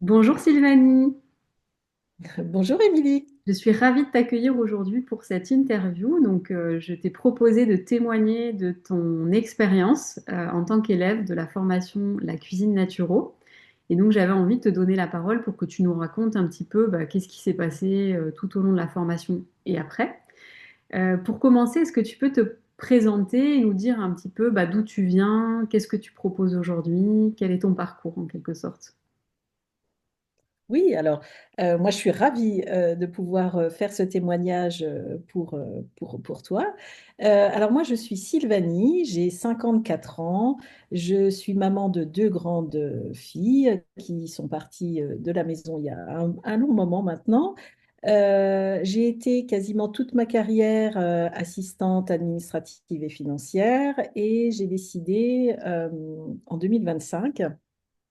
Bonjour Sylvanie, Bonjour Émilie. je suis ravie de t'accueillir aujourd'hui pour cette interview. Je t'ai proposé de témoigner de ton expérience en tant qu'élève de la formation La cuisine naturo. Et donc, j'avais envie de te donner la parole pour que tu nous racontes un petit peu qu'est-ce qui s'est passé tout au long de la formation et après. Pour commencer, est-ce que tu peux te présenter et nous dire un petit peu d'où tu viens, qu'est-ce que tu proposes aujourd'hui, quel est ton parcours en quelque sorte? Oui, alors moi je suis ravie de pouvoir faire ce témoignage pour toi. Alors moi je suis Sylvanie, j'ai 54 ans, je suis maman de deux grandes filles qui sont parties de la maison il y a un long moment maintenant. J'ai été quasiment toute ma carrière assistante administrative et financière et j'ai décidé en 2025.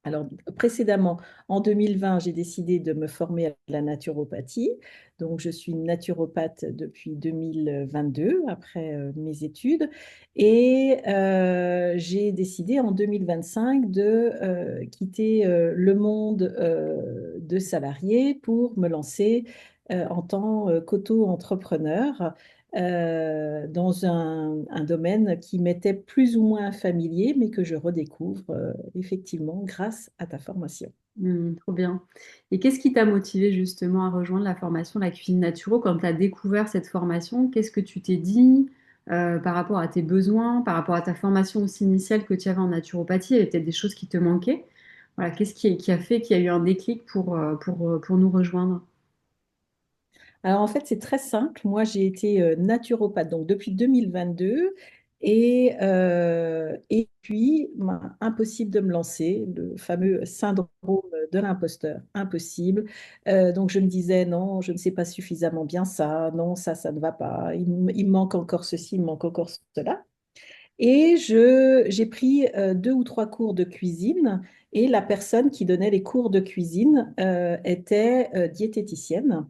Alors, précédemment, en 2020, j'ai décidé de me former à la naturopathie. Donc, je suis naturopathe depuis 2022, après mes études. Et j'ai décidé en 2025 de quitter le monde de salarié pour me lancer en tant qu'auto-entrepreneur dans un domaine qui m'était plus ou moins familier, mais que je redécouvre effectivement grâce à ta formation. Trop bien. Et qu'est-ce qui t'a motivé justement à rejoindre la formation La Cuisine Naturo quand tu as découvert cette formation? Qu'est-ce que tu t'es dit par rapport à tes besoins, par rapport à ta formation aussi initiale que tu avais en naturopathie? Il y avait peut-être des choses qui te manquaient. Voilà, qu'est-ce qui a fait qu'il y a eu un déclic pour nous rejoindre? Alors en fait, c'est très simple. Moi, j'ai été naturopathe donc depuis 2022 et puis impossible de me lancer, le fameux syndrome de l'imposteur, impossible. Donc je me disais non, je ne sais pas suffisamment bien ça, non, ça ne va pas, il me manque encore ceci, il me manque encore cela. Et j'ai pris deux ou trois cours de cuisine et la personne qui donnait les cours de cuisine était diététicienne.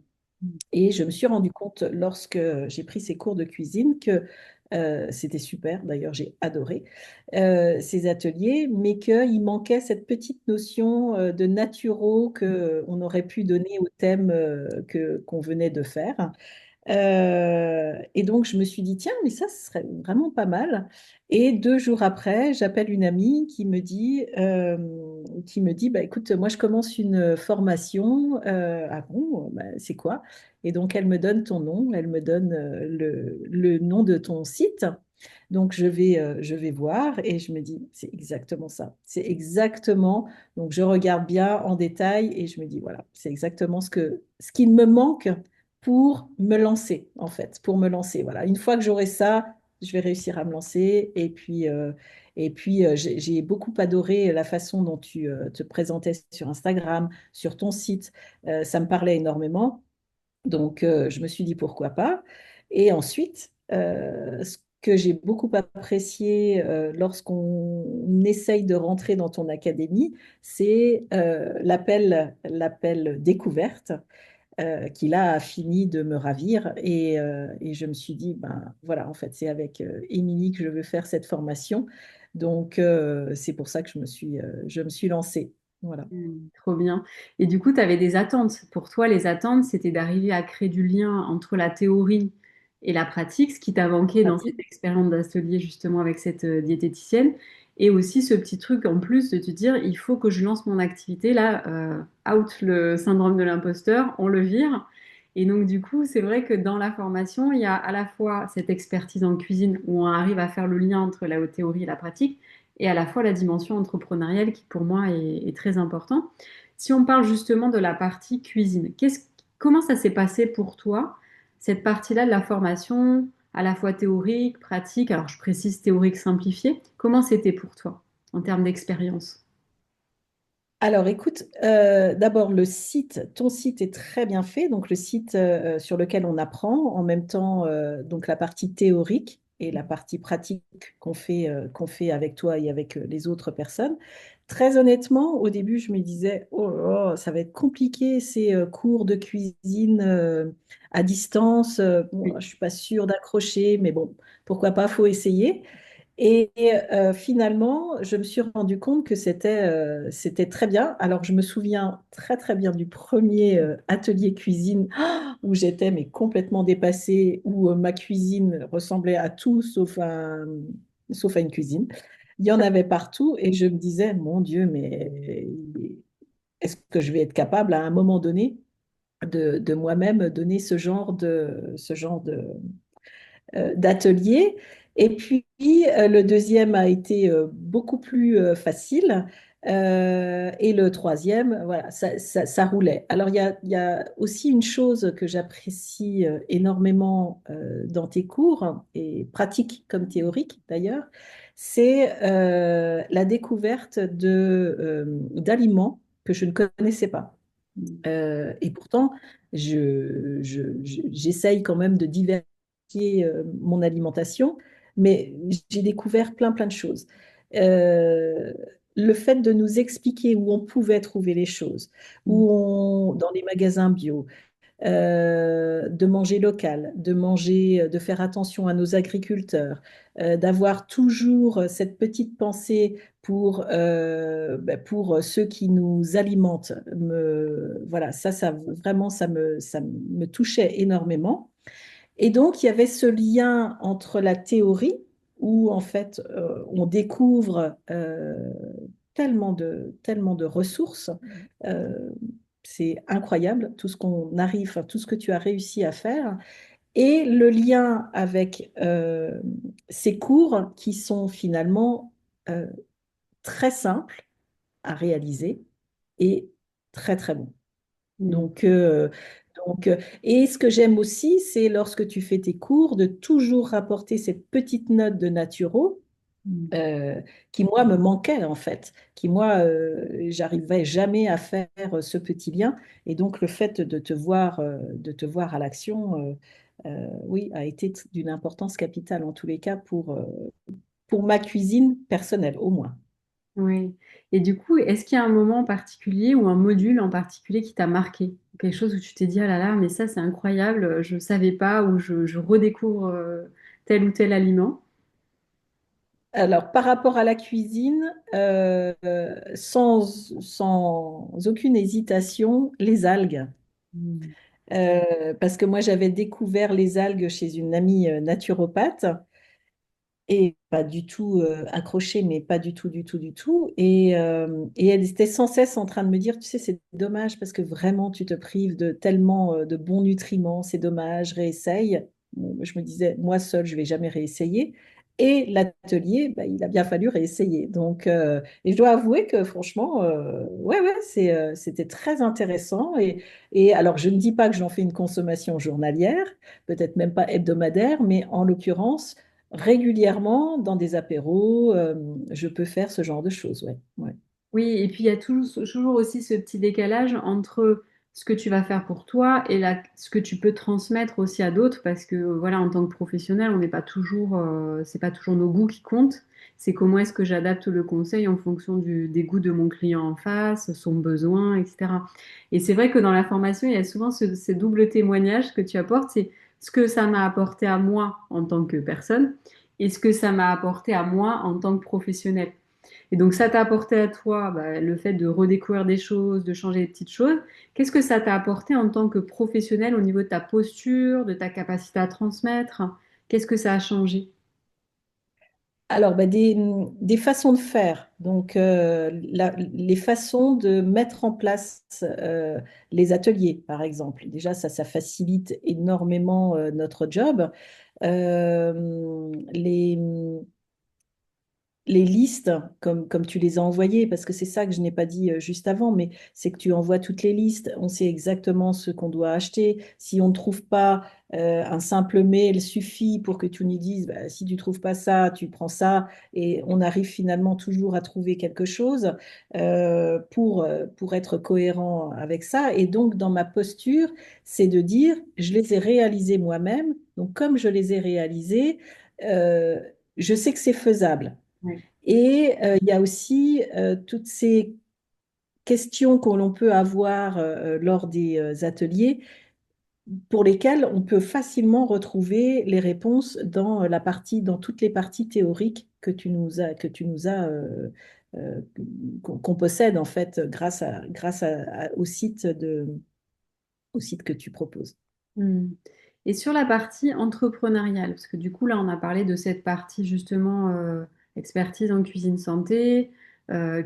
Et je me suis rendu compte lorsque j'ai pris ces cours de cuisine que c'était super, d'ailleurs j'ai adoré ces ateliers, mais qu'il manquait cette petite notion de naturo qu'on aurait pu donner au thème qu'on venait de faire. Et donc, je me suis dit, tiens, mais ça, ce serait vraiment pas mal. Et 2 jours après, j'appelle une amie qui me dit, bah, écoute, moi, je commence une formation. Ah bon, bah, c'est quoi? Et donc, elle me donne ton nom, elle me donne le nom de ton site. Donc, je vais voir et je me dis, c'est exactement ça. C'est exactement. Donc, je regarde bien en détail et je me dis, voilà, c'est exactement ce qui me manque pour me lancer, en fait, pour me lancer. Voilà. Une fois que j'aurai ça, je vais réussir à me lancer. Et puis, j'ai beaucoup adoré la façon dont tu te présentais sur Instagram, sur ton site. Ça me parlait énormément. Donc, je me suis dit pourquoi pas. Et ensuite, ce que j'ai beaucoup apprécié lorsqu'on essaye de rentrer dans ton académie, c'est l'appel découverte qui là a fini de me ravir et je me suis dit, ben voilà, en fait, c'est avec Émilie que je veux faire cette formation. Donc, c'est pour ça que je me suis lancée. Voilà. Trop bien. Et du coup, tu avais des attentes. Pour toi, les attentes, c'était d'arriver à créer du lien entre la théorie et la pratique, ce qui t'a manqué dans cette Pratique. expérience d'atelier justement avec cette diététicienne. Et aussi ce petit truc en plus de te dire, il faut que je lance mon activité. Là, out le syndrome de l'imposteur, on le vire. Et donc, du coup, c'est vrai que dans la formation, il y a à la fois cette expertise en cuisine où on arrive à faire le lien entre la haute théorie et la pratique, et à la fois la dimension entrepreneuriale qui pour moi est très important. Si on parle justement de la partie cuisine, comment ça s'est passé pour toi, cette partie-là de la formation, à la fois théorique, pratique, alors je précise théorique simplifiée, comment c'était pour toi en termes d'expérience? Alors, écoute, d'abord, ton site est très bien fait. Donc, le site sur lequel on apprend, en même temps, donc la partie théorique et la partie pratique qu'on fait avec toi et avec les autres personnes. Très honnêtement, au début, je me disais, oh, là là, ça va être compliqué ces cours de cuisine à distance. Bon, je Oui. suis pas sûre d'accrocher, mais bon, pourquoi pas, faut essayer. Et finalement, je me suis rendu compte que c'était très bien. Alors, je me souviens très très bien du premier atelier cuisine où j'étais mais complètement dépassée, où ma cuisine ressemblait à tout sauf à une cuisine. Il y en avait partout et je me disais, mon Dieu, mais est-ce que je vais être capable à un moment donné de moi-même donner ce genre d'atelier. Et puis, le deuxième a été beaucoup plus facile. Et le troisième, voilà, ça roulait. Alors, il y a aussi une chose que j'apprécie énormément dans tes cours, et pratique comme théorique d'ailleurs, c'est la découverte d'aliments que je ne connaissais pas. Et pourtant, j'essaye quand même de diversifier mon alimentation, mais j'ai découvert plein, plein de choses. Euh, le fait de nous expliquer où on pouvait trouver les choses, dans les magasins bio, de manger local, de faire attention à nos agriculteurs, d'avoir toujours cette petite pensée pour ceux qui nous alimentent. Voilà, ça vraiment, ça me touchait énormément. Et donc, il y avait ce lien entre la théorie, où en fait, on découvre tellement de ressources. Euh, c'est incroyable tout ce qu'on arrive, enfin, tout ce que tu as réussi à faire. Et le lien avec ces cours qui sont finalement euh, très simples à réaliser et très, très bons. Mm. Donc, et ce que j'aime aussi, c'est lorsque tu fais tes cours, de toujours rapporter cette petite note de naturo Mm. euh, qui, moi, me manquait, en fait, qui, moi, j'arrivais jamais à faire ce petit lien. Et donc, le fait de te voir à l'action, oui, a été d'une importance capitale, en tous les cas, pour ma cuisine personnelle, au moins. Oui. Et du coup, est-ce qu'il y a un moment en particulier ou un module en particulier qui t'a marqué? Quelque chose où tu t'es dit, ah là là, mais ça c'est incroyable, je ne savais pas, ou je redécouvre tel ou tel aliment. Alors, par rapport à la cuisine, sans aucune hésitation, les algues. Mm. Parce que moi, j'avais découvert les algues chez une amie naturopathe et pas du tout accrochée, mais pas du tout, du tout, du tout. Et elle était sans cesse en train de me dire, tu sais, c'est dommage parce que vraiment, tu te prives de tellement de bons nutriments, c'est dommage, réessaye. Bon, je me disais, moi seule, je vais jamais réessayer. Et l'atelier, bah, il a bien fallu réessayer. Donc, et je dois avouer que franchement, ouais, ouais, c'était très intéressant. Et alors, je ne dis pas que j'en fais une consommation journalière, peut-être même pas hebdomadaire, mais en l'occurrence, régulièrement, dans des apéros, je peux faire ce genre de choses, ouais. Ouais. Oui, et puis il y a toujours aussi ce petit décalage entre ce que tu vas faire pour toi et ce que tu peux transmettre aussi à d'autres, parce que voilà, en tant que professionnel, on n'est pas toujours, c'est pas toujours nos goûts qui comptent, c'est comment est-ce que j'adapte le conseil en fonction des goûts de mon client en face, son besoin, etc. Et c'est vrai que dans la formation, il y a souvent ces doubles témoignages que tu apportes, c'est ce que ça m'a apporté à moi en tant que personne et ce que ça m'a apporté à moi en tant que professionnel. Et donc, ça t'a apporté à toi bah, le fait de redécouvrir des choses, de changer des petites choses. Qu'est-ce que ça t'a apporté en tant que professionnel au niveau de ta posture, de ta capacité à transmettre? Qu'est-ce que ça a changé? Alors, bah, des façons de faire, donc les façons de mettre en place les ateliers, par exemple. Déjà, ça facilite énormément notre job. Les listes, comme tu les as envoyées, parce que c'est ça que je n'ai pas dit juste avant, mais c'est que tu envoies toutes les listes, on sait exactement ce qu'on doit acheter. Si on ne trouve pas un simple mail suffit pour que tu nous dises, bah, si tu ne trouves pas ça, tu prends ça, et on arrive finalement toujours à trouver quelque chose pour être cohérent avec ça. Et donc, dans ma posture, c'est de dire, je les ai réalisés moi-même, donc comme je les ai réalisés, euh, je sais que c'est faisable. Ouais. Et il y a aussi toutes ces questions que l'on peut avoir lors des ateliers pour lesquelles on peut facilement retrouver les réponses dans toutes les parties théoriques euh, qu'on possède en fait au site que tu proposes. Hmm. Et sur la partie entrepreneuriale, parce que du coup, là, on a parlé de cette partie justement expertise en cuisine santé,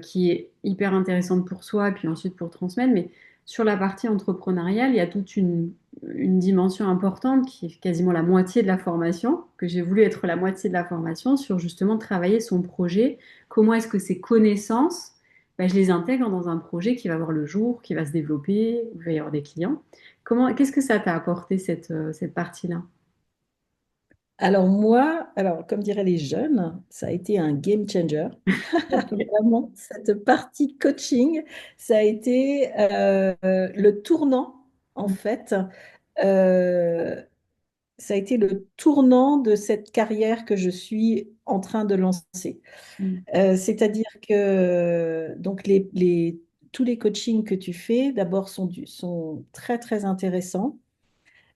qui est hyper intéressante pour soi, et puis ensuite pour transmettre. Mais sur la partie entrepreneuriale, il y a toute une dimension importante qui est quasiment la moitié de la formation, que j'ai voulu être la moitié de la formation, sur justement travailler son projet. Comment est-ce que ces connaissances, ben, je les intègre dans un projet qui va voir le jour, qui va se développer, où il va y avoir des clients. Qu'est-ce que ça t'a apporté cette partie-là? Alors moi, comme diraient les jeunes, ça a été un game changer. Ok. Vraiment, cette partie coaching, ça a été le tournant, en fait. Euh, Ça a été le tournant de cette carrière que je suis en train de lancer. Mm, C'est-à-dire que donc tous les coachings que tu fais, d'abord, sont très, très intéressants.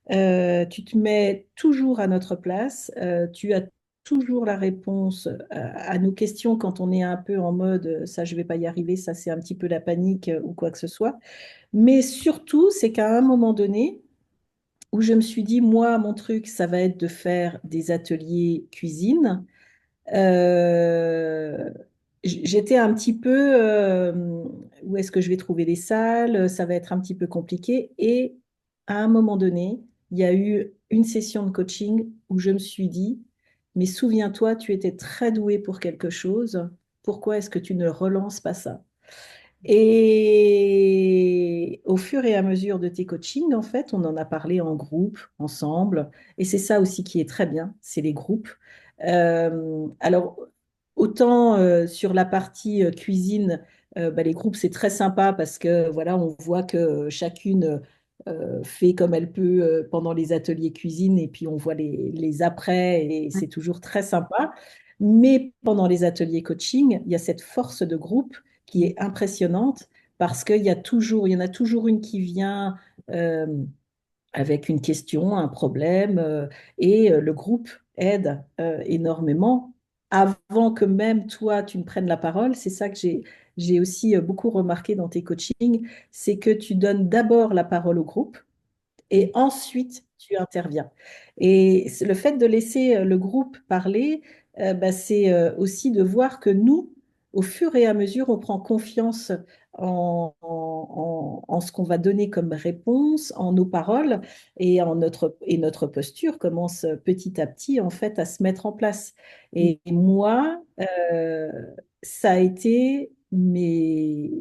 Tu te mets toujours à notre place, tu as toujours la réponse à nos questions quand on est un peu en mode ça, je vais pas y arriver, ça, c'est un petit peu la panique ou quoi que ce soit. Mais surtout, c'est qu'à un moment donné, où je me suis dit, moi, mon truc, ça va être de faire des ateliers cuisine. Euh, J'étais un petit peu, où est-ce que je vais trouver les salles? Ça va être un petit peu compliqué. Et à un moment donné, il y a eu une session de coaching où je me suis dit, mais souviens-toi, tu étais très doué pour quelque chose. Pourquoi est-ce que tu ne relances pas ça? Et au fur et à mesure de tes coachings, en fait, on en a parlé en groupe, ensemble. Et c'est ça aussi qui est très bien, c'est les groupes. Alors, autant sur la partie cuisine, bah, les groupes, c'est très sympa parce que voilà, on voit que chacune fait comme elle peut pendant les ateliers cuisine et puis on voit les après et ouais, c'est toujours très sympa. Mais pendant les ateliers coaching, il y a cette force de groupe qui mm, est impressionnante parce il y en a toujours une qui vient euh, avec une question, un problème, et le groupe aide énormément. Avant que même toi, tu ne prennes la parole, c'est ça que j'ai aussi beaucoup remarqué dans tes coachings, c'est que tu donnes d'abord la parole au groupe mm. et ensuite tu interviens. Et le fait de laisser le groupe parler, bah, c'est aussi de voir que nous, au fur et à mesure, on prend confiance en ce qu'on va donner comme réponse, en nos paroles et notre posture commence petit à petit en fait à se mettre en place. Mm. Et moi, ça a été mes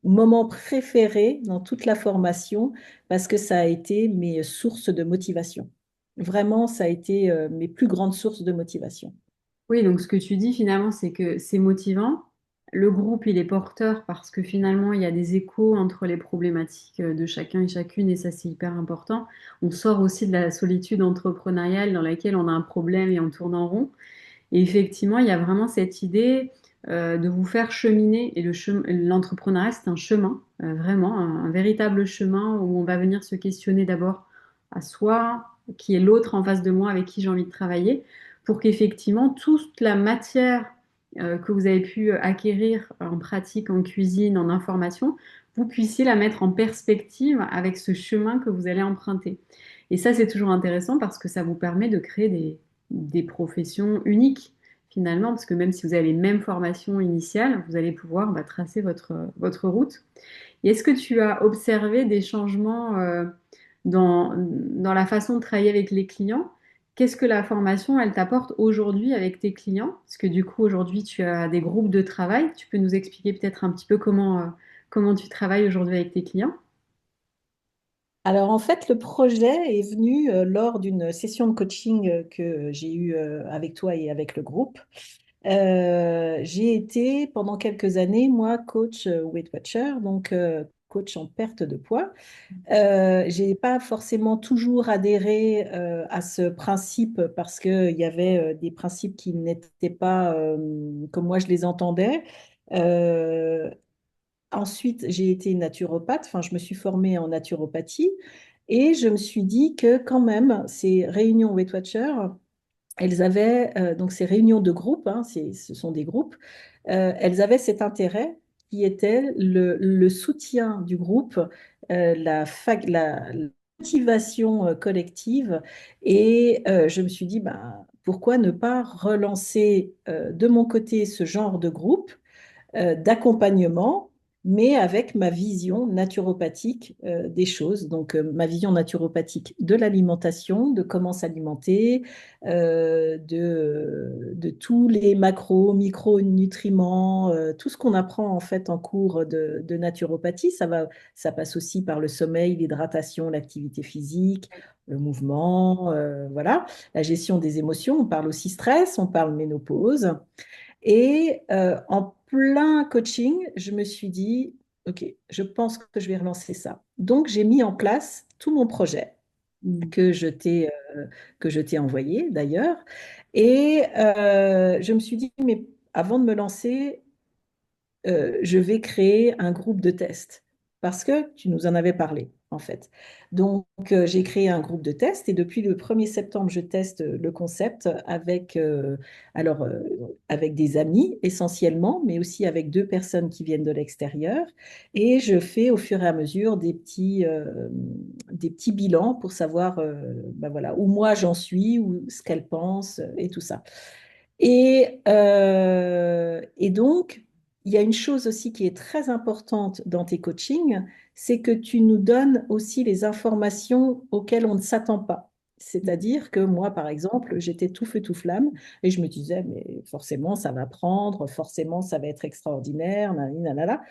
moments préférés dans toute la formation parce que ça a été mes sources de motivation. Vraiment, ça a été mes plus grandes sources de motivation. Oui, donc ce que tu dis finalement, c'est que c'est motivant. Le groupe, il est porteur parce que finalement, il y a des échos entre les problématiques de chacun et chacune, et ça, c'est hyper important. On sort aussi de la solitude entrepreneuriale dans laquelle on a un problème et on tourne en rond. Et effectivement, il y a vraiment cette idée de vous faire cheminer. Et l'entrepreneuriat, c'est un chemin, vraiment, un véritable chemin où on va venir se questionner d'abord à soi, qui est l'autre en face de moi avec qui j'ai envie de travailler, pour qu'effectivement, toute la matière que vous avez pu acquérir en pratique, en cuisine, en information, vous puissiez la mettre en perspective avec ce chemin que vous allez emprunter. Et ça, c'est toujours intéressant parce que ça vous permet de créer des professions uniques finalement, parce que même si vous avez les mêmes formations initiales, vous allez pouvoir bah, tracer votre route. Et est-ce que tu as observé des changements dans la façon de travailler avec les clients? Qu'est-ce que la formation, elle t'apporte aujourd'hui avec tes clients? Parce que du coup, aujourd'hui, tu as des groupes de travail. Tu peux nous expliquer peut-être un petit peu comment tu travailles aujourd'hui avec tes clients? Alors en fait, le projet est venu lors d'une session de coaching que j'ai eue avec toi et avec le groupe. J'ai été pendant quelques années, moi, coach Weight Watcher, donc coach en perte de poids. J'ai pas forcément toujours adhéré à ce principe parce qu'il y avait des principes qui n'étaient pas comme moi je les entendais. Euh, Ensuite, j'ai été naturopathe, enfin, je me suis formée en naturopathie et je me suis dit que quand même, ces réunions Weight Watchers, elles avaient, donc ces réunions de groupe, hein, ce sont des groupes, elles avaient cet intérêt qui était le soutien du groupe, la motivation collective. Et je me suis dit, bah, pourquoi ne pas relancer de mon côté ce genre de groupe d'accompagnement, mais avec ma vision naturopathique des choses. Donc, ma vision naturopathique de l'alimentation, de comment s'alimenter, de tous les macros, micronutriments, tout ce qu'on apprend en fait en cours de naturopathie. Ça passe aussi par le sommeil, l'hydratation, l'activité physique, le mouvement, voilà, la gestion des émotions. On parle aussi stress, on parle ménopause. Et en plein coaching, je me suis dit, OK, je pense que je vais relancer ça. Donc, j'ai mis en place tout mon projet Mm. que je t'ai que je t'ai envoyé d'ailleurs. Et je me suis dit, mais avant de me lancer, je vais créer un groupe de test parce que tu nous en avais parlé, en fait. Donc, j'ai créé un groupe de test et depuis le 1er septembre, je teste le concept avec, alors, avec des amis essentiellement, mais aussi avec 2 personnes qui viennent de l'extérieur. Et je fais au fur et à mesure des petits bilans pour savoir ben voilà, où moi j'en suis, où ce qu'elles pensent et tout ça. Et donc, il y a une chose aussi qui est très importante dans tes coachings, c'est que tu nous donnes aussi les informations auxquelles on ne s'attend pas. C'est-à-dire que moi, par exemple, j'étais tout feu, tout flamme et je me disais, mais forcément, ça va prendre, forcément, ça va être extraordinaire, nanani, nanana.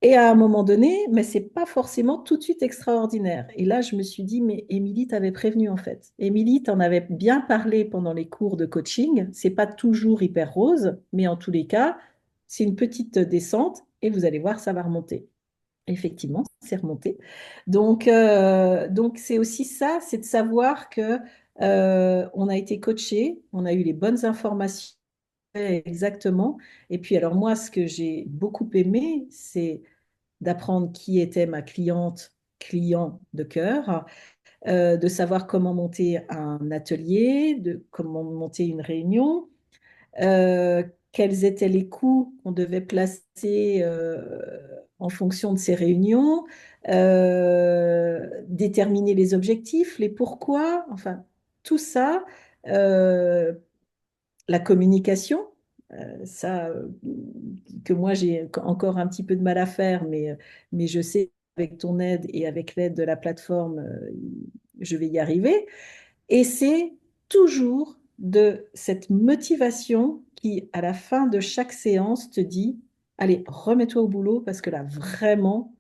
Et à un moment donné, mais c'est pas forcément tout de suite extraordinaire. Et là, je me suis dit, mais Émilie t'avait prévenu en fait. Émilie t'en avait bien parlé pendant les cours de coaching. C'est pas toujours hyper rose, mais en tous les cas, c'est une petite descente et vous allez voir, ça va remonter. Effectivement, c'est remonté. Donc c'est aussi ça, c'est de savoir que on a été coaché, on a eu les bonnes informations exactement. Et puis alors moi, ce que j'ai beaucoup aimé, c'est d'apprendre qui était ma cliente, client de cœur, de savoir comment monter un atelier, de comment monter une réunion, quels étaient les coûts qu'on devait placer en fonction de ces réunions, déterminer les objectifs, les pourquoi, enfin tout ça, euh, la communication, ça, que moi j'ai encore un petit peu de mal à faire, mais je sais avec ton aide et avec l'aide de la plateforme, je vais y arriver. Et c'est toujours de cette motivation qui, à la fin de chaque séance, te dit, allez, remets-toi au boulot parce que là, vraiment,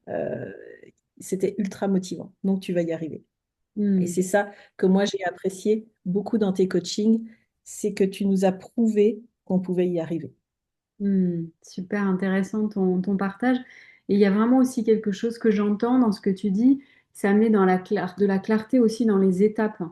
c'était ultra motivant. Donc, tu vas y arriver. Et Mm. c'est ça que moi, j'ai apprécié beaucoup dans tes coachings, c'est que tu nous as prouvé qu'on pouvait y arriver. Super intéressant ton partage. Et il y a vraiment aussi quelque chose que j'entends dans ce que tu dis, ça met de la clarté aussi dans les étapes.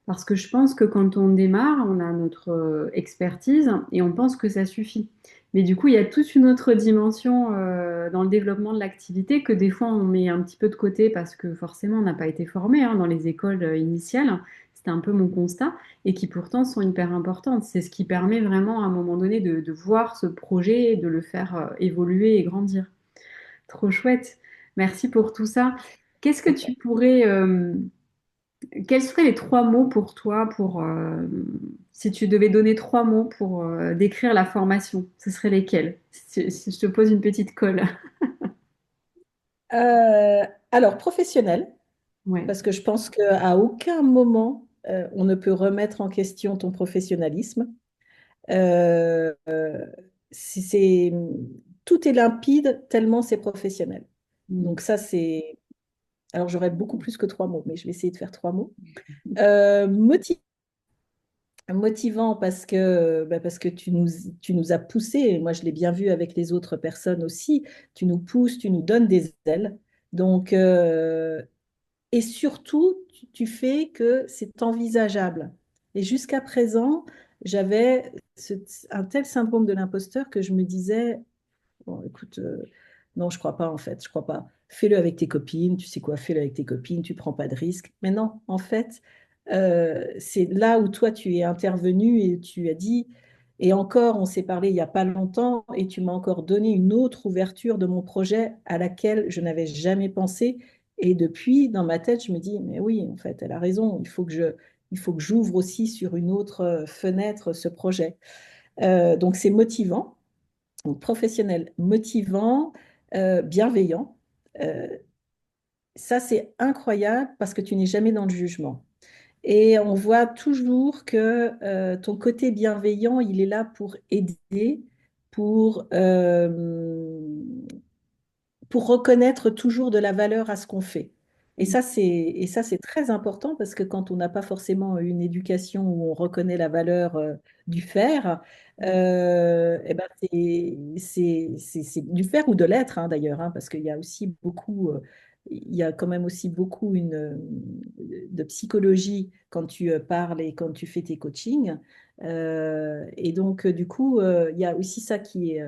Parce que je pense que quand on démarre, on a notre expertise et on pense que ça suffit. Mais du coup, il y a toute une autre dimension dans le développement de l'activité que des fois on met un petit peu de côté parce que forcément on n'a pas été formé dans les écoles initiales. C'était un peu mon constat et qui pourtant sont hyper importantes. C'est ce qui permet vraiment à un moment donné de voir ce projet et de le faire évoluer et grandir. Trop chouette. Merci pour tout ça. Qu'est-ce que tu pourrais, quels seraient les 3 mots pour toi pour, si tu devais donner 3 mots pour décrire la formation, ce seraient lesquels? Si je te pose une petite colle. Alors, professionnel, Ouais. parce que je pense qu'à aucun moment, on ne peut remettre en question ton professionnalisme. Euh, euh, si c'est, tout est limpide tellement c'est professionnel. Mm. Donc ça, c'est... Alors j'aurais beaucoup plus que 3 mots, mais je vais essayer de faire 3 mots. Motivant parce que tu nous as poussé, et moi je l'ai bien vu avec les autres personnes aussi, tu nous pousses, tu nous donnes des ailes. Donc, et surtout, tu fais que c'est envisageable. Et jusqu'à présent, j'avais un tel syndrome de l'imposteur que je me disais, bon, écoute, non, je crois pas en fait, je crois pas. Fais-le avec tes copines, tu sais quoi, fais-le avec tes copines, tu prends pas de risques. Mais non, en fait, c'est là où toi, tu es intervenu et tu as dit, et encore, on s'est parlé il n'y a pas longtemps, et tu m'as encore donné une autre ouverture de mon projet à laquelle je n'avais jamais pensé. Et depuis, dans ma tête, je me dis, mais oui, en fait, elle a raison, il faut que j'ouvre aussi sur une autre fenêtre ce projet. Donc, c'est motivant, donc professionnel motivant, bienveillant. Euh, Ça, c'est incroyable parce que tu n'es jamais dans le jugement. Et on voit toujours que ton côté bienveillant, il est là pour aider, pour, euh, pour reconnaître toujours de la valeur à ce qu'on fait. Mm. Et ça, c'est très important parce que quand on n'a pas forcément une éducation où on reconnaît la valeur du faire, eh ben c'est du faire ou de l'être d'ailleurs, parce qu'il y a aussi beaucoup, il y a quand même aussi beaucoup de psychologie quand tu parles et quand tu fais tes coachings. Et donc, du coup, il y a aussi ça qui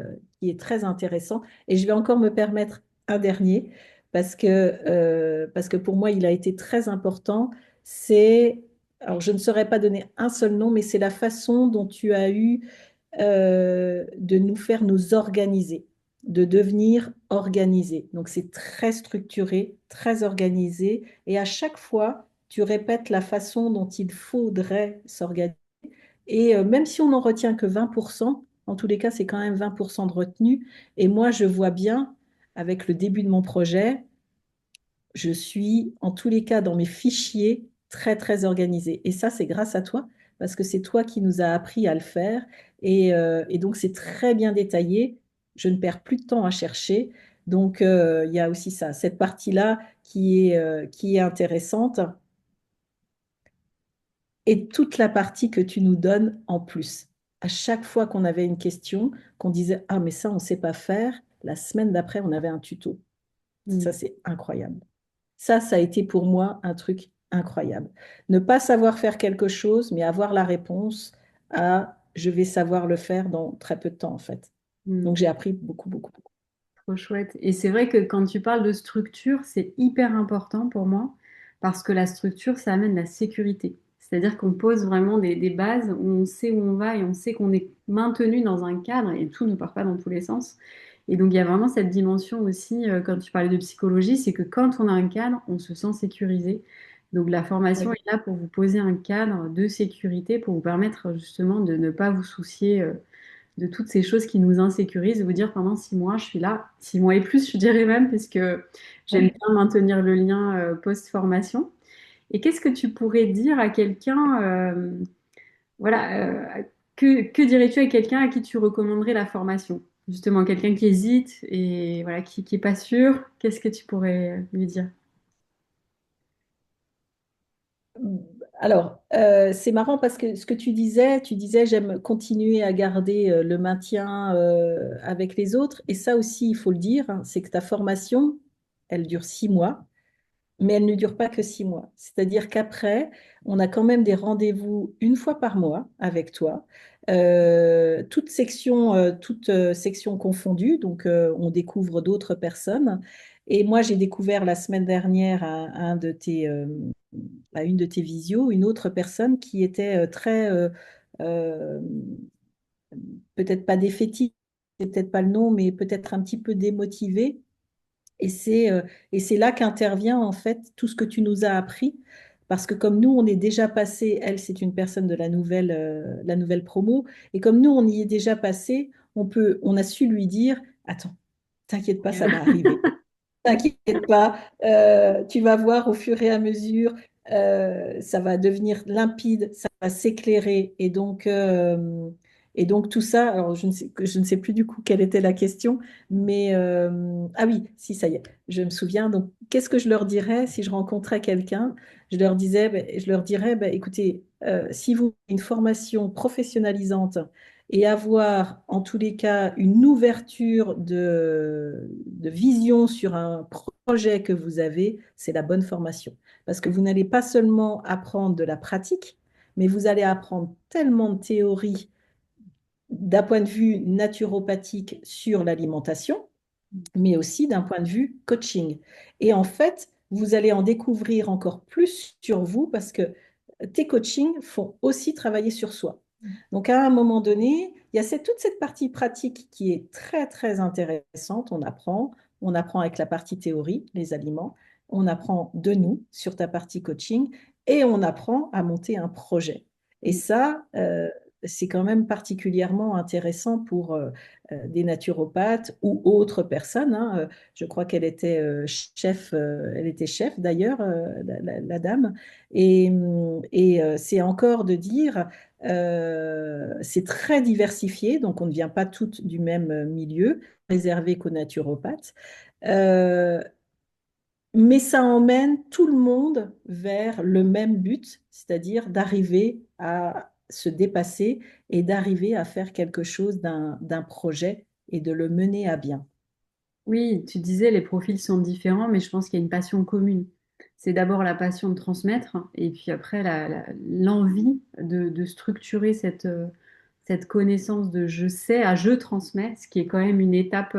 est très intéressant. Et je vais encore me permettre un dernier, parce que pour moi, il a été très important. C'est, alors je ne saurais pas donner un seul nom, mais c'est la façon dont tu as eu de nous faire nous organiser, de devenir organisé. Donc c'est très structuré, très organisé, et à chaque fois, tu répètes la façon dont il faudrait s'organiser. Et même si on n'en retient que 20%, en tous les cas, c'est quand même 20% de retenue. Et moi, je vois bien, avec le début de mon projet, je suis en tous les cas dans mes fichiers très, très organisée. Et ça, c'est grâce à toi, parce que c'est toi qui nous as appris à le faire. Et donc, c'est très bien détaillé. Je ne perds plus de temps à chercher. Donc, il y a aussi ça, cette partie-là qui est intéressante et toute la partie que tu nous donnes en plus. À chaque fois qu'on avait une question, qu'on disait, ah, mais ça, on ne sait pas faire, la semaine d'après, on avait un tuto. Mm. Ça, c'est incroyable. Ça a été pour moi un truc incroyable. Ne pas savoir faire quelque chose, mais avoir la réponse à je vais savoir le faire dans très peu de temps, en fait. Mm. Donc, j'ai appris beaucoup, beaucoup, beaucoup. Trop chouette. Et c'est vrai que quand tu parles de structure, c'est hyper important pour moi parce que la structure, ça amène la sécurité. C'est-à-dire qu'on pose vraiment des bases où on sait où on va et on sait qu'on est maintenu dans un cadre et tout ne part pas dans tous les sens. Et donc, il y a vraiment cette dimension aussi, quand tu parlais de psychologie, c'est que quand on a un cadre, on se sent sécurisé. Donc, la formation Oui, est là pour vous poser un cadre de sécurité, pour vous permettre justement de ne pas vous soucier, de toutes ces choses qui nous insécurisent, de vous dire pendant 6 mois, je suis là, 6 mois et plus, je dirais même, parce que j'aime oui. bien maintenir le lien post-formation. Et qu'est-ce que tu pourrais dire à quelqu'un, voilà, que dirais-tu à quelqu'un à qui tu recommanderais la formation? Justement, quelqu'un qui hésite et voilà, qui est pas sûr, qu'est-ce que tu pourrais lui dire? Alors, c'est marrant parce que ce que tu disais, j'aime continuer à garder le maintien avec les autres. Et ça aussi, il faut le dire, c'est que ta formation, elle dure 6 mois. Mais elle ne dure pas que 6 mois. C'est-à-dire qu'après, on a quand même des rendez-vous une fois par mois avec toi, toutes sections confondues, donc on découvre d'autres personnes. Et moi, j'ai découvert la semaine dernière à une de tes visios une autre personne qui était euh, peut-être pas défaitiste, c'est peut-être pas le nom, mais peut-être un petit peu démotivée et c'est là qu'intervient en fait tout ce que tu nous as appris. Parce que comme nous, on est déjà passé, elle, c'est une personne de la nouvelle promo, et comme nous, on y est déjà passé, on a su lui dire, attends, t'inquiète pas, ça va arriver. T'inquiète pas, tu vas voir au fur et à mesure, ça va devenir limpide, ça va s'éclairer. Et donc tout ça, alors je ne sais plus du coup quelle était la question, mais ah oui, si, ça y est, je me souviens. Donc qu'est-ce que je leur dirais si je rencontrais quelqu'un? Je leur dirais, ben, écoutez, si vous avez une formation professionnalisante et avoir en tous les cas une ouverture de vision sur un projet que vous avez, c'est la bonne formation. Parce que vous n'allez pas seulement apprendre de la pratique, mais vous allez apprendre tellement de théories d'un point de vue naturopathique sur l'alimentation, mais aussi d'un point de vue coaching. Et en fait, vous allez en découvrir encore plus sur vous parce que tes coachings font aussi travailler sur soi. Donc, à un moment donné, il y a toute cette partie pratique qui est très, très intéressante. On apprend avec la partie théorie, les aliments, on apprend de nous sur ta partie coaching et on apprend à monter un projet. Et ça, c'est quand même particulièrement intéressant pour des naturopathes ou autres personnes, hein. Je crois qu'elle était elle était chef d'ailleurs, la dame. C'est encore de dire, c'est très diversifié, donc on ne vient pas toutes du même milieu, réservé qu'aux naturopathes. Euh, mais ça emmène tout le monde vers le même but, c'est-à-dire d'arriver à se dépasser et d'arriver à faire quelque chose d'un projet et de le mener à bien. Oui, tu disais les profils sont différents, mais je pense qu'il y a une passion commune. C'est d'abord la passion de transmettre et puis après l'envie de structurer cette connaissance de je sais à je transmets, ce qui est quand même une étape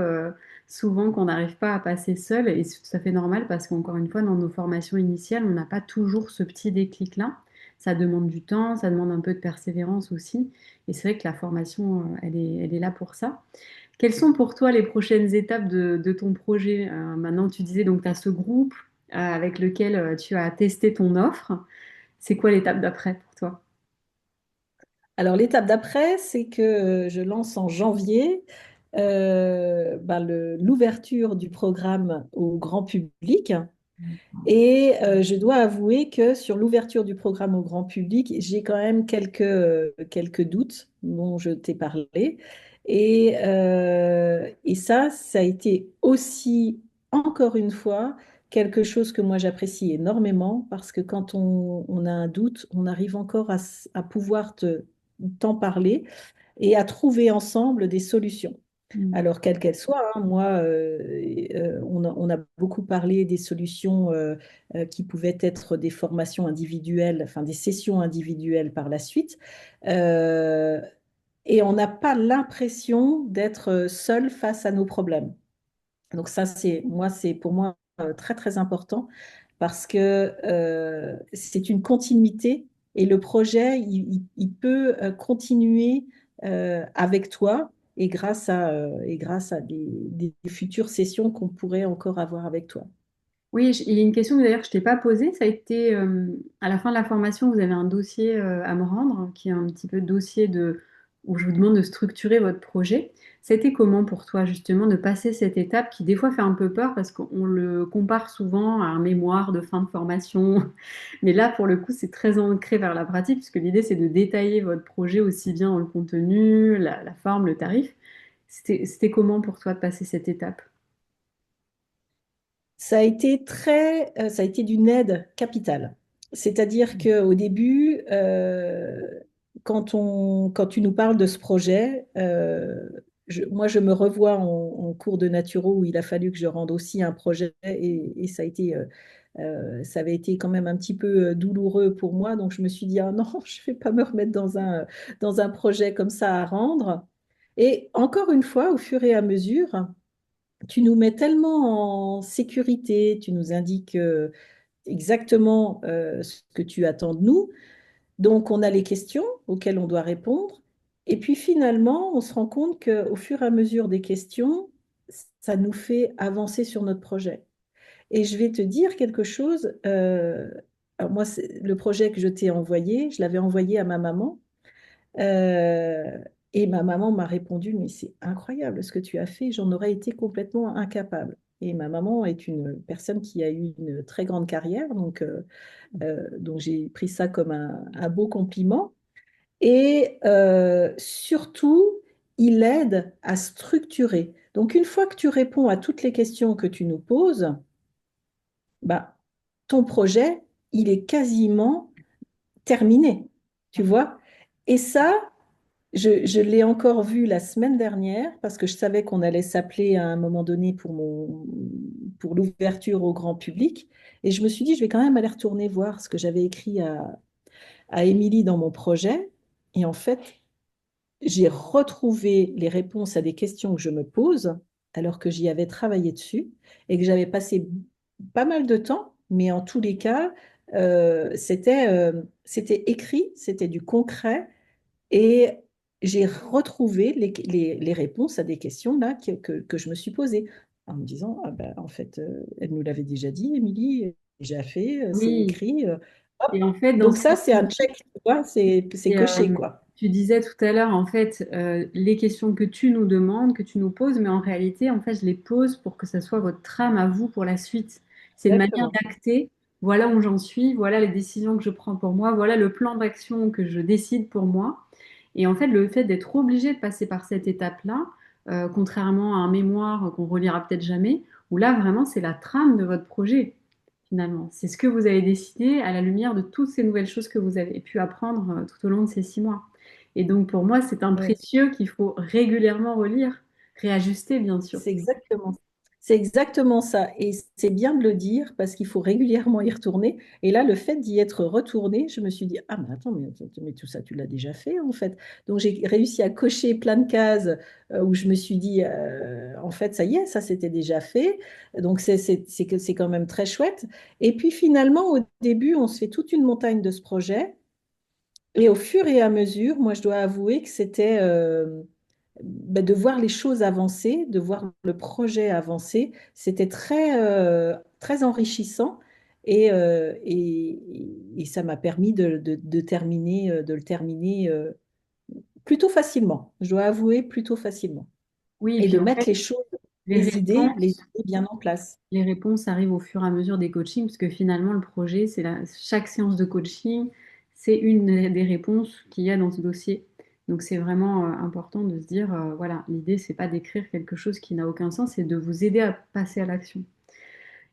souvent qu'on n'arrive pas à passer seul et c'est tout à fait normal parce qu'encore une fois, dans nos formations initiales, on n'a pas toujours ce petit déclic-là. Ça demande du temps, ça demande un peu de persévérance aussi. Et c'est vrai que la formation, elle est là pour ça. Quelles sont pour toi les prochaines étapes de ton projet? Maintenant, tu disais donc tu as ce groupe avec lequel tu as testé ton offre. C'est quoi l'étape d'après pour toi? Alors, l'étape d'après, c'est que je lance en janvier l'ouverture du programme au grand public. Et je dois avouer que sur l'ouverture du programme au grand public, j'ai quand même quelques doutes dont je t'ai parlé. Et ça a été aussi, encore une fois, quelque chose que moi j'apprécie énormément parce que quand on a un doute, on arrive encore à pouvoir t'en parler et à trouver ensemble des solutions. Mm. Alors, quelles qu'elles soient, hein, moi, on a beaucoup parlé des solutions qui pouvaient être des formations individuelles, enfin des sessions individuelles par la suite. Euh, et on n'a pas l'impression d'être seul face à nos problèmes. Donc ça, c'est pour moi très, très important parce que c'est une continuité et le projet, il peut continuer avec toi et grâce à des futures sessions qu'on pourrait encore avoir avec toi. Oui, il y a une question que d'ailleurs je t'ai pas posée. Ça a été à la fin de la formation, vous avez un dossier à me rendre, qui est un petit peu dossier où je vous demande de structurer votre projet. C'était comment pour toi justement de passer cette étape qui des fois fait un peu peur parce qu'on le compare souvent à un mémoire de fin de formation. Mais là, pour le coup, c'est très ancré vers la pratique puisque l'idée c'est de détailler votre projet aussi bien dans le contenu, la forme, le tarif. C'était comment pour toi de passer cette étape? Ça a été d'une aide capitale. C'est-à-dire qu'au début, quand tu nous parles de ce projet, moi, je me revois en cours de naturo où il a fallu que je rende aussi un projet et ça avait été quand même un petit peu douloureux pour moi. Donc, je me suis dit, ah non, je ne vais pas me remettre dans un projet comme ça à rendre. Et encore une fois, au fur et à mesure, tu nous mets tellement en sécurité, tu nous indiques exactement ce que tu attends de nous. Donc, on a les questions auxquelles on doit répondre. Et puis finalement, on se rend compte qu'au fur et à mesure des questions, ça nous fait avancer sur notre projet. Et je vais te dire quelque chose. Alors moi, le projet que je t'ai envoyé, je l'avais envoyé à ma maman. Euh, et ma maman m'a répondu, mais c'est incroyable ce que tu as fait, j'en aurais été complètement incapable. Et ma maman est une personne qui a eu une très grande carrière, donc j'ai pris ça comme un beau compliment. Et surtout, il aide à structurer. Donc une fois que tu réponds à toutes les questions que tu nous poses, bah, ton projet, il est quasiment terminé, tu vois. Et ça, je l'ai encore vu la semaine dernière parce que je savais qu'on allait s'appeler à un moment donné pour l'ouverture au grand public. Et je me suis dit, je vais quand même aller retourner voir ce que j'avais écrit à Émilie dans mon projet. Et en fait, j'ai retrouvé les réponses à des questions que je me pose alors que j'y avais travaillé dessus et que j'avais passé pas mal de temps, mais en tous les cas, c'était écrit, c'était du concret. Et j'ai retrouvé les réponses à des questions là que je me suis posées en me disant, ah ben, en fait, elle nous l'avait déjà dit, Émilie, déjà fait, c'est Oui. écrit. Hop. Et en fait, dans Donc ce que ça, c'est un check, tu vois, c'est et, coché, quoi. tu disais tout à l'heure, en fait, les questions que tu nous demandes, que tu nous poses, mais en réalité, en fait, je les pose pour que ça soit votre trame à vous pour la suite. C'est une manière Exactement. d'acter, voilà où j'en suis, voilà les décisions que je prends pour moi, voilà le plan d'action que je décide pour moi. Et en fait, le fait d'être obligé de passer par cette étape-là, contrairement à un mémoire qu'on relira peut-être jamais, où là, vraiment, c'est la trame de votre projet, finalement. C'est ce que vous avez décidé à la lumière de toutes ces nouvelles choses que vous avez pu apprendre tout au long de ces 6 mois. Et donc, pour moi, c'est un Ouais. précieux qu'il faut régulièrement relire, réajuster, bien sûr. C'est exactement ça. Et c'est bien de le dire parce qu'il faut régulièrement y retourner. Et là, le fait d'y être retourné, je me suis dit, ah, mais attends, mais tout ça, tu l'as déjà fait, en fait. Donc, j'ai réussi à cocher plein de cases où je me suis dit, en fait, ça y est, ça, c'était déjà fait. Donc, c'est quand même très chouette. Et puis, finalement, au début, on se fait toute une montagne de ce projet. Et au fur et à mesure, moi, je dois avouer que c'était de voir les choses avancer, de voir le projet avancer, c'était très enrichissant et ça m'a permis de le terminer plutôt facilement. Je dois avouer plutôt facilement. Oui, et Et puis de en mettre fait, les les réponses, idées bien en place. les réponses arrivent au fur et à mesure des coachings, parce que finalement, le projet, chaque séance de coaching, c'est une des réponses qu'il y a dans ce dossier. Donc, c'est vraiment important de se dire, voilà, l'idée, c'est pas d'écrire quelque chose qui n'a aucun sens, c'est de vous aider à passer à l'action.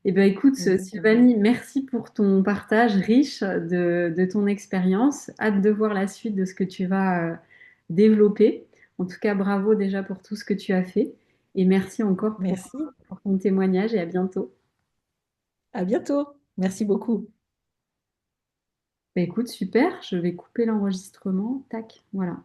Eh bien, écoute, Exactement. Sylvanie, merci pour ton partage riche de ton expérience. Hâte de voir la suite de ce que tu vas développer. En tout cas, bravo déjà pour tout ce que tu as fait. Et merci encore Merci. pour ton témoignage et à bientôt. À bientôt. Merci beaucoup. Bah, écoute, super, je vais couper l'enregistrement. Tac, voilà.